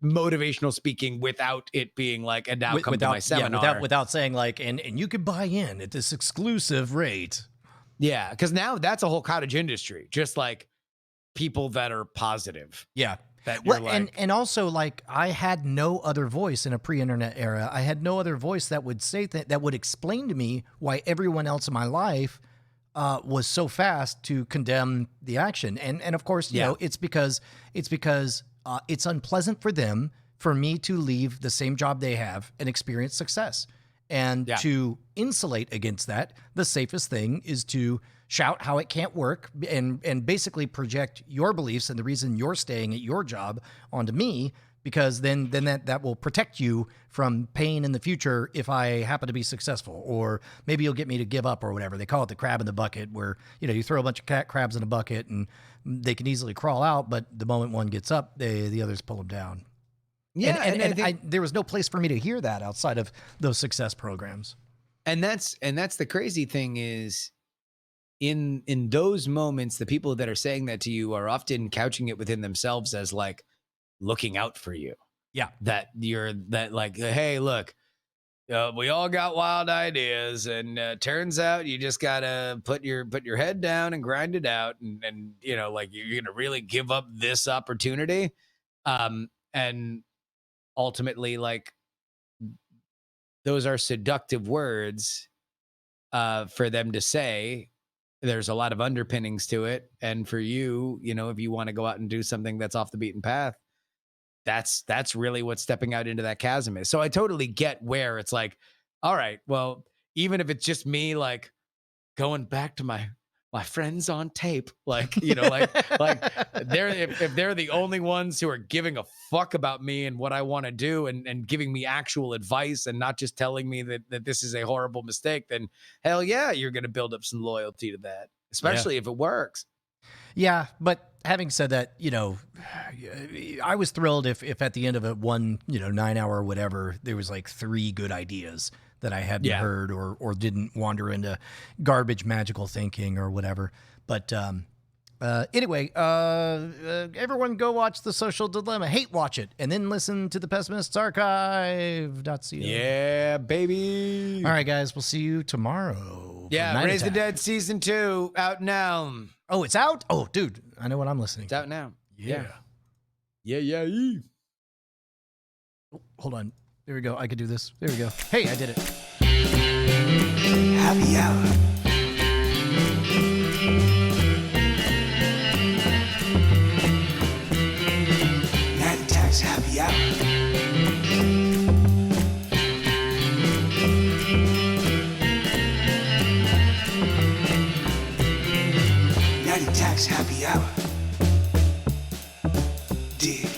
motivational speaking without it being like, and now come to my seminar. Without saying like, and you could buy in at this exclusive rate. Yeah, because now that's a whole cottage industry, just like people that are positive. Yeah. Well, and also, like, I had no other voice in a pre-internet era. I had no other voice that would say that would explain to me why everyone else in my life was so fast to condemn the action. And of course, it's because it's unpleasant for them for me to leave the same job they have and experience success. And to insulate against that, the safest thing is to shout how it can't work and basically project your beliefs and the reason you're staying at your job onto me, because then that will protect you from pain in the future if I happen to be successful, or maybe you'll get me to give up or whatever. They call it the crab in the bucket, where you throw a bunch of crabs in a bucket and they can easily crawl out, but the moment one gets up, the others pull them down. Yeah, and there was no place for me to hear that outside of those success programs. And that's the crazy thing is, in those moments, the people that are saying that to you are often couching it within themselves as like looking out for you. Yeah, that like, hey, look, we all got wild ideas, and turns out you just gotta put your head down and grind it out, and like, you're gonna really give up this opportunity, and ultimately, like, those are seductive words for them to say. There's a lot of underpinnings to it. And for you, you know, if you want to go out and do something that's off the beaten path, that's really what stepping out into that chasm is. So I totally get where it's like, all right, well, even if it's just me, like, going back to my friends on tape, like, you know, like they're if they're the only ones who are giving a fuck about me and what I want to do, and giving me actual advice and not just telling me that this is a horrible mistake, then hell yeah, you're going to build up some loyalty to that, especially if it works. Yeah, but having said that, you know, I was thrilled if at the end of it, one, you know, 9 hour or whatever, there was like 3 good ideas that I hadn't heard or didn't wander into garbage magical thinking or whatever. But anyway, everyone go watch The Social Dilemma. Hate watch it, and then listen to the Pessimist's Archive.co. Yeah, baby. All right, guys, we'll see you tomorrow. Yeah, Raise the Dead Season 2 out now. Oh, it's out? Oh, dude, I know what I'm listening It's out now. Yeah. Oh, hold on. There we go. I could do this. There we go. Hey, I did it. Happy hour. Night Attacks Happy Hour. Night Attacks Happy Hour. Dig.